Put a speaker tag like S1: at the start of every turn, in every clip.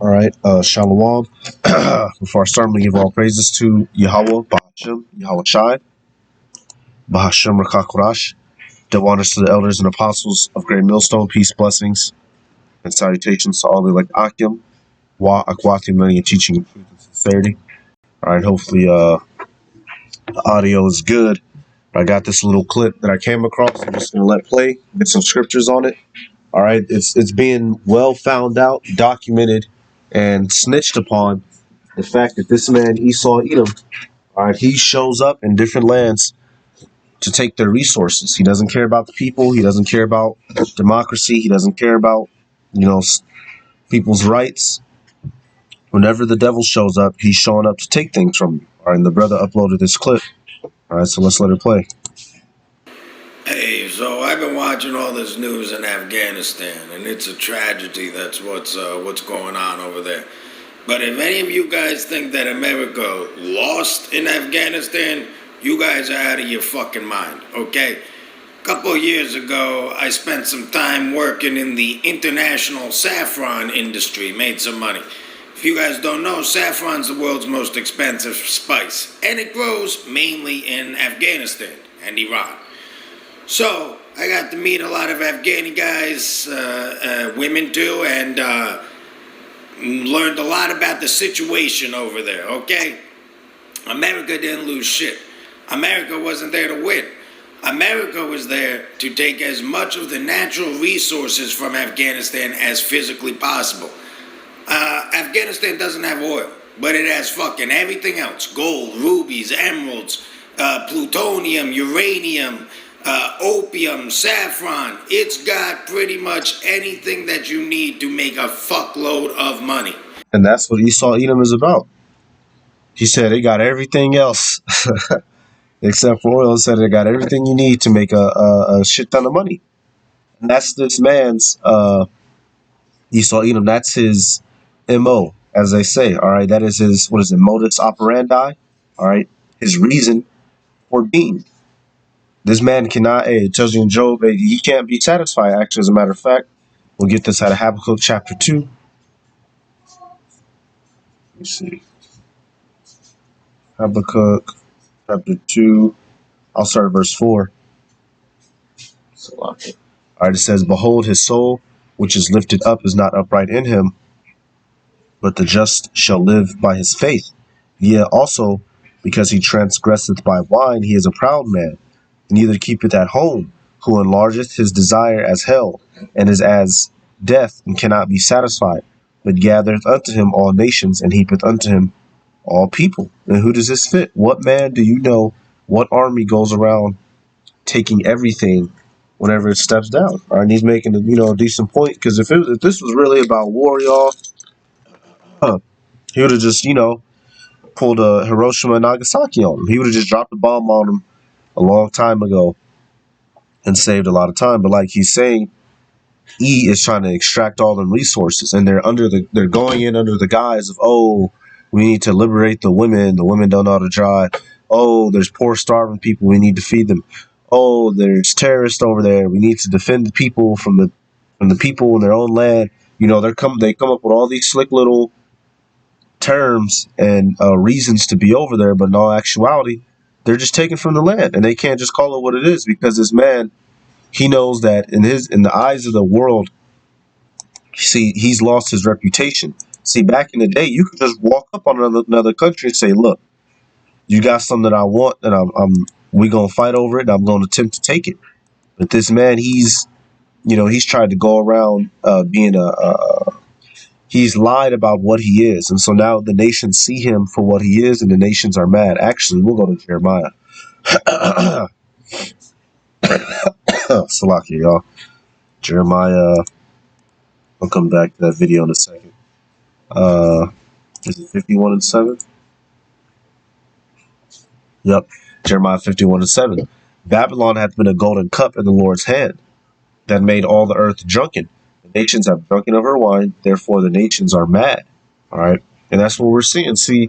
S1: All right, Shalom. Before I start, I'm going to give all praises to Yahweh, Bahashem, Yahweh Shai, Bahashem Rakakurash. Double honors to the elders and apostles of Great Millstone. Peace, blessings, and salutations to all the elect Akim, Wa Akwati, learning and teaching in truth and sincerity. All right, hopefully the audio is good. I got this little clip that I came across. I'm just going to let play, get some scriptures on it. All right, it's being well found out, documented, and snitched upon. The fact that this man Esau Edom, all right, he shows up in different lands to take their resources. He doesn't care about the people. He doesn't care about democracy. He doesn't care about, people's rights. Whenever the devil shows up, he's showing up to take things from you. All right, and the brother uploaded this clip. All right, so let's let it play.
S2: Hey, so I've been watching all this news in Afghanistan, and it's a tragedy. That's what's going on over there. But if any of you guys think that America lost in Afghanistan, you guys are out of your fucking mind, okay? A couple of years ago, I spent some time working in the international saffron industry, made some money. If you guys don't know, saffron's the world's most expensive spice, and it grows mainly in Afghanistan and Iran. So I got to meet a lot of Afghani guys, women too, and learned a lot about the situation over there, okay? America didn't lose shit. America wasn't there to win. America was there to take as much of the natural resources from Afghanistan as physically possible. Afghanistan doesn't have oil, but it has fucking everything else. Gold, rubies, emeralds, plutonium, uranium, opium, saffron. It's got pretty much anything that you need to make a fuckload of money.
S1: And that's what Esau Edom is about. He said they got everything else except for oil. He said they got everything you need to make a shit ton of money. And that's this man's Esau Edom. That's his MO, as they say. All right, that is his, what is it, modus operandi. All right, his reason for being. This man cannot, it tells you in Job, he can't be satisfied. Actually, as a matter of fact, we'll get this out of Habakkuk chapter 2. Let's see. Habakkuk chapter 2. I'll start at verse 4. All right, it says, "Behold, his soul, which is lifted up, is not upright in him, but the just shall live by his faith. Yea, also, because he transgresseth by wine, he is a proud man, neither keepeth at home, who enlargeth his desire as hell, and is as death, and cannot be satisfied, but gathereth unto him all nations, and heapeth unto him all people." And who does this fit? What man do you know, what army goes around taking everything whenever it steps down? All right, and he's making a decent point, because if this was really about war, y'all, he would have just pulled a Hiroshima and Nagasaki on him. He would have just dropped a bomb on him a long time ago and saved a lot of time. But like he's saying, E is trying to extract all them resources, and they're going in under the guise of, oh, we need to liberate the women. The women don't know how to drive. Oh, there's poor, starving people. We need to feed them. Oh, there's terrorists over there. We need to defend the people from the people in their own land. They come up with all these slick little terms and reasons to be over there, but in all actuality, they're just taken from the land, and they can't just call it what it is, because this man, he knows that in the eyes of the world, see, he's lost his reputation. See, back in the day, you could just walk up on another country and say, "Look, you got something that I want, and we gonna fight over it. And I'm gonna attempt to take it." But this man, he's tried to go around being he's lied about what he is, and so now the nations see him for what he is, and the nations are mad. Actually, we'll go to Jeremiah. Salakia, y'all. Jeremiah. I'll come back to that video in a second. Is it 51:7? Yep. Jeremiah 51:7. "Babylon hath been a golden cup in the Lord's hand, that made all the earth drunken. The nations have drunken of her wine, therefore the nations are mad." All right. And that's what we're seeing. See,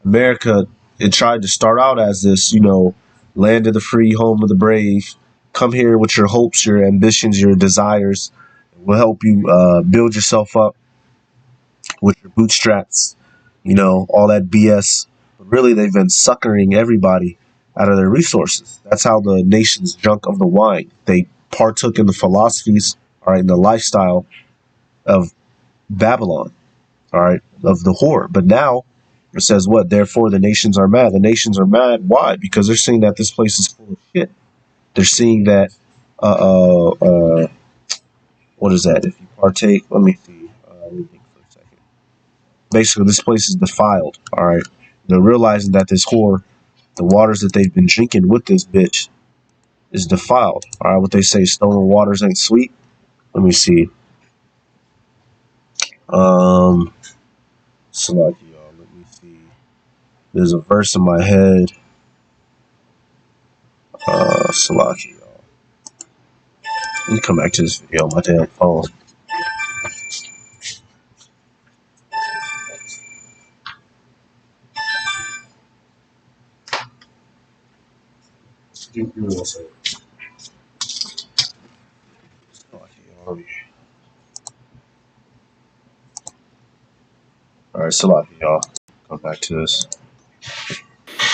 S1: America, it tried to start out as this, land of the free, home of the brave. Come here with your hopes, your ambitions, your desires. We'll help you build yourself up with your bootstraps, all that BS. But really, they've been suckering everybody out of their resources. That's how the nations drunk of the wine. They partook in the philosophies, all right, in the lifestyle of Babylon, all right, of the whore. But now it says what? Therefore, the nations are mad. The nations are mad. Why? Because they're seeing that this place is full of shit. They're seeing that, what is that? If you partake, let me see. Let me think for a second. Basically, this place is defiled. All right. They're realizing that this whore, the waters that they've been drinking with this bitch, is defiled. All right. What they say, stolen waters ain't sweet. Let me see. Um, Select y'all. Let me see. There's a verse in my head. Salaki, y'all. Let me come back to this video on my damn phone. Give me 1 second. Salaki, y'all. All right, Salaki, y'all. Come back to this.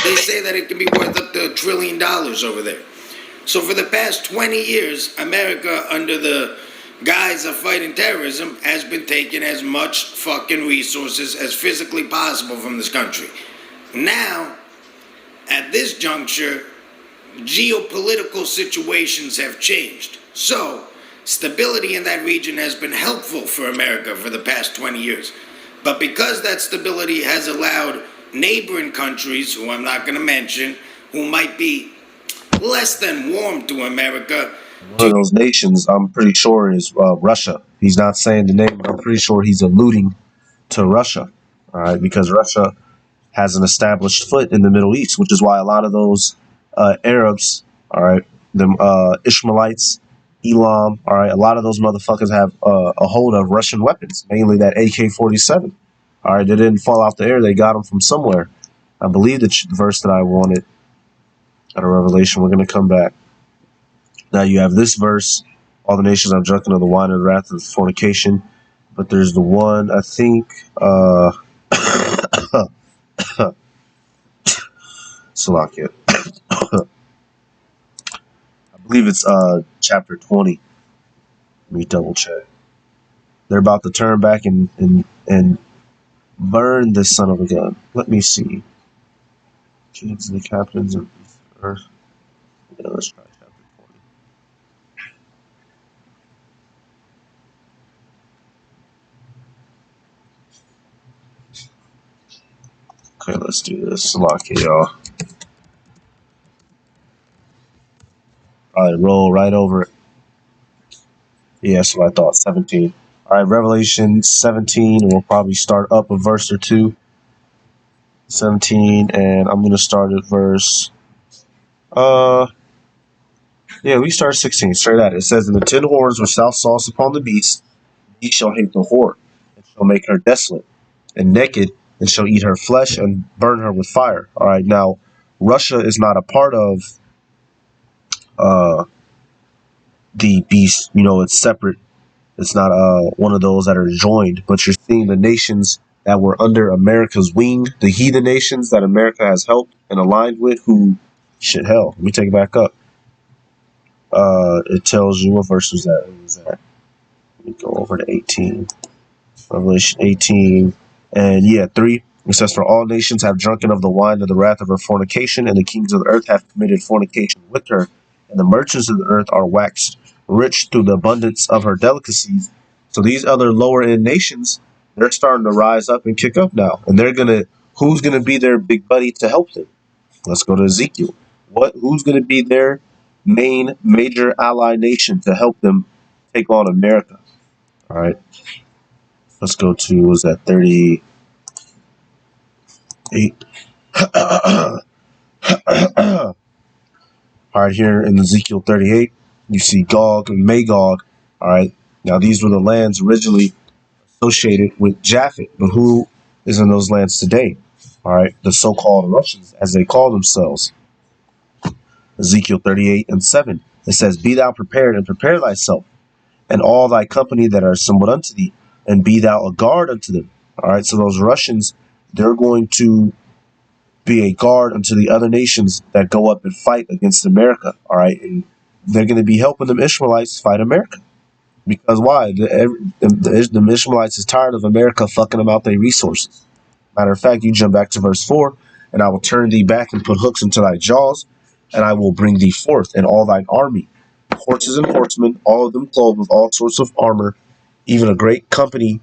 S2: They say that it can be worth up to $1 trillion over there. So for the past 20 years, America, under the guise of fighting terrorism, has been taking as much fucking resources as physically possible from this country. Now, at this juncture, geopolitical situations have changed. So, stability in that region has been helpful for America for the past 20 years. But because that stability has allowed neighboring countries, who I'm not going to mention, who might be less than warm to America.
S1: One of those nations, I'm pretty sure, is Russia. He's not saying the name, but I'm pretty sure he's alluding to Russia. All right, because Russia has an established foot in the Middle East, which is why a lot of those Arabs, all right, them Ishmaelites, Elam, all right, a lot of those motherfuckers have a hold of Russian weapons, mainly that AK-47. All right, they didn't fall out the air; they got them from somewhere. I believe the verse that I wanted out of Revelation. We're going to come back. Now you have this verse: all the nations are drunken of the wine of the wrath of fornication. But there's the one, I think, Salakia. I believe it's chapter 20. Let me double check. They're about to turn back and burn this son of a gun. Let me see. Kings and the captains of the earth. Yeah, let's try chapter 20. Okay, let's do this. Salakia, y'all. Probably roll right over it. Yeah, that's what I thought. 17. All right, Revelation 17. We'll probably start up a verse or two. 17, and I'm gonna start at verse. Yeah, we start 16. Straight at it. It says, "And the 10 horns which thou sawest upon the beast, ye shall hate the whore, and shall make her desolate, and naked, and shall eat her flesh, and burn her with fire." All right, now Russia is not a part of uh, the beast. It's separate. It's not one of those that are joined, but you're seeing the nations that were under America's wing, the heathen nations that America has helped and aligned with, who, shit, hell, let me take it back up. It tells you, what verse was that? What was that? Let me go over to 18. Revelation 18. And yeah, 3. It says, "For all nations have drunken of the wine of the wrath of her fornication, and the kings of the earth have committed fornication with her, and the merchants of the earth are waxed rich through the abundance of her delicacies." So these other lower end nations, they're starting to rise up and kick up now. And who's gonna be their big buddy to help them? Let's go to Ezekiel. Who's gonna be their main major ally nation to help them take on America? All right. Let's go to, was that 38? All right, here in Ezekiel 38, you see Gog and Magog. All right. Now, these were the lands originally associated with Japhet, but who is in those lands today? All right. The so-called Russians, as they call themselves. Ezekiel 38 and 7. It says, "Be thou prepared and prepare thyself, and all thy company that are assembled unto thee, and be thou a guard unto them. All right, so those Russians, they're going to be a guard unto the other nations that go up and fight against America. All right, and they're going to be helping them Ishmaelites fight America. Because why? The Ishmaelites is tired of America fucking them out their resources. Matter of fact, you jump back to verse 4, and I will turn thee back and put hooks into thy jaws, and I will bring thee forth and all thine army, horses and horsemen, all of them clothed with all sorts of armor, even a great company,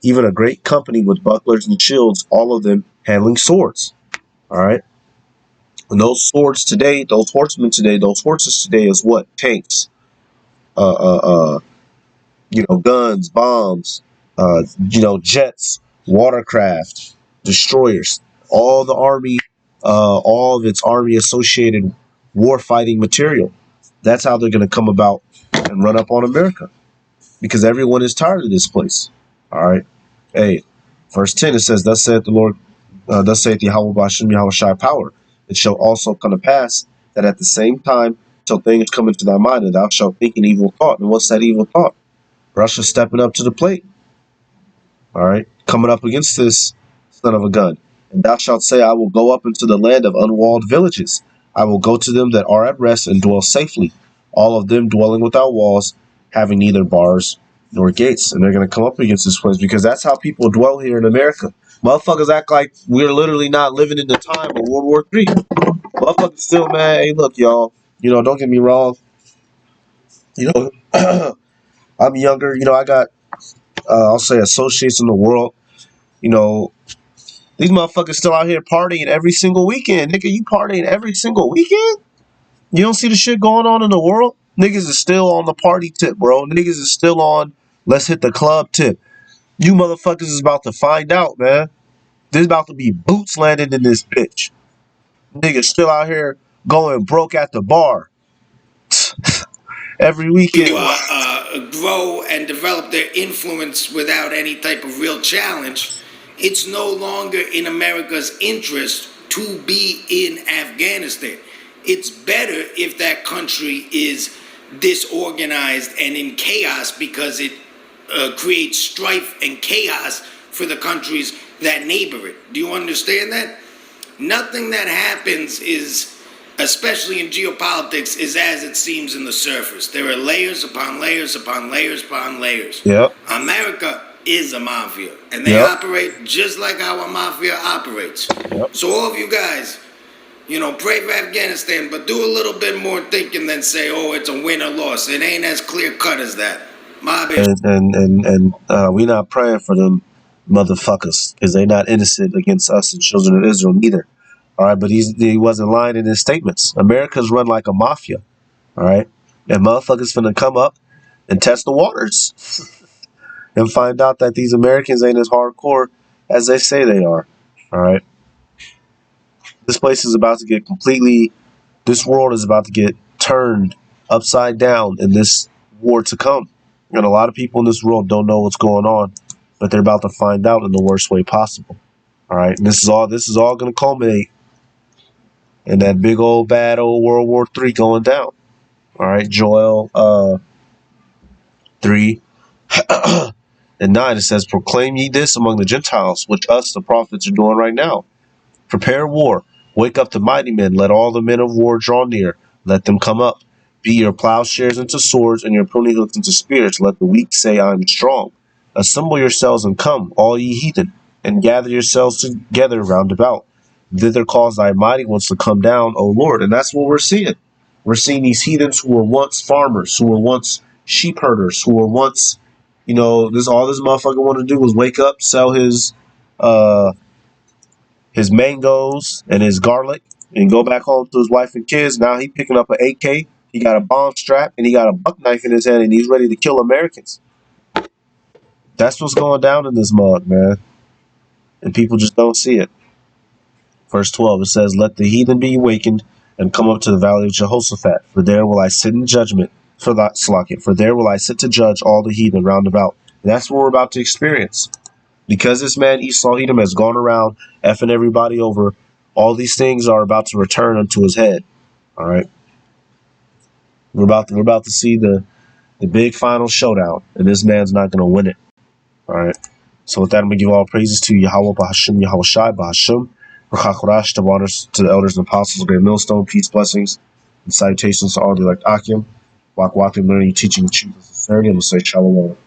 S1: even a great company with bucklers and shields, all of them handling swords. All right. And those swords today, those horsemen today, those horses today is what? Tanks, uh, uh, uh, guns, bombs, jets, watercraft, destroyers, all the army, all of its army associated war fighting material. That's how they're going to come about and run up on America because everyone is tired of this place. All right. Hey, verse 10, it says, Thus saith the Lord, thus saith Yahweh Bashem Yahweh Shai power. It shall also come to pass that at the same time shall things come into thy mind, and thou shalt think an evil thought. And what's that evil thought? Russia stepping up to the plate. All right. Coming up against this son of a gun. And thou shalt say, I will go up into the land of unwalled villages. I will go to them that are at rest and dwell safely, all of them dwelling without walls, having neither bars nor gates. And they're going to come up against this place because that's how people dwell here in America. Motherfuckers act like we're literally not living in the time of World War III. Motherfuckers still, man, hey, look, y'all, don't get me wrong. I'm younger. I got, I'll say, associates in the world. You know, these motherfuckers still out here partying every single weekend. Nigga, you partying every single weekend? You don't see the shit going on in the world? Niggas is still on the party tip, bro. Niggas is still on let's hit the club tip. You motherfuckers is about to find out, man. There's about to be boots landing in this bitch. Niggas still out here going broke at the bar every weekend.
S2: Grow and develop their influence without any type of real challenge, it's no longer in America's interest to be in Afghanistan. It's better if that country is disorganized and in chaos because it creates strife and chaos for the countries that neighbor it. Do you understand that? Nothing that happens is, especially in geopolitics, is as it seems in the surface. There are layers upon layers upon layers upon layers.
S1: Yep.
S2: America is a mafia, and they
S1: Yep.
S2: operate just like our mafia operates.
S1: Yep.
S2: So all of you guys, pray for Afghanistan, but do a little bit more thinking than say, oh, it's a win or loss. It ain't as clear cut as that. My bad.
S1: And we not praying for them motherfuckers because they not innocent against us and children of Israel neither. All right, but he wasn't lying in his statements. America's run like a mafia. All right, and motherfuckers finna come up and test the waters and find out that these Americans ain't as hardcore as they say they are. All right, this place is about to get this world is about to get turned upside down in this war to come. And a lot of people in this world don't know what's going on, but they're about to find out in the worst way possible. All right, and this is all going to culminate in that big old bad old World War III going down. All right, Joel 3 and 9, it says, proclaim ye this among the Gentiles, which us, the prophets, are doing right now. Prepare war. Wake up the mighty men. Let all the men of war draw near. Let them come up. Be your plowshares into swords and your pruning hooks into spears. Let the weak say, I am strong. Assemble yourselves and come, all ye heathen, and gather yourselves together round about. Thither cause thy mighty ones to come down, O Lord. And that's what we're seeing. We're seeing these heathens who were once farmers, who were once sheep herders, who were once, this all this motherfucker wanted to do was wake up, sell his mangoes and his garlic and go back home to his wife and kids. Now he picking up an AK, he got a bomb strap, and he got a buck knife in his hand, and he's ready to kill Americans. That's what's going down in this mug, man. And people just don't see it. Verse 12, it says, let the heathen be awakened and come up to the valley of Jehoshaphat, for there will I sit in judgment, for there will I sit to judge all the heathen round about. And that's what we're about to experience. Because this man Esau Edom has gone around effing everybody over, all these things are about to return unto his head. All right. We're about to see the big final showdown, and this man's not going to win it. All right. So with that, I'm gonna give all praises to Yahweh Bahashim, Yahweh Shai Bahashim, Rachakorash, the waters to the elders and apostles, great millstone, peace, blessings, and salutations to all the elect Akim. Walk, learning, teaching the truth of sincerity, and we'll say Shalom.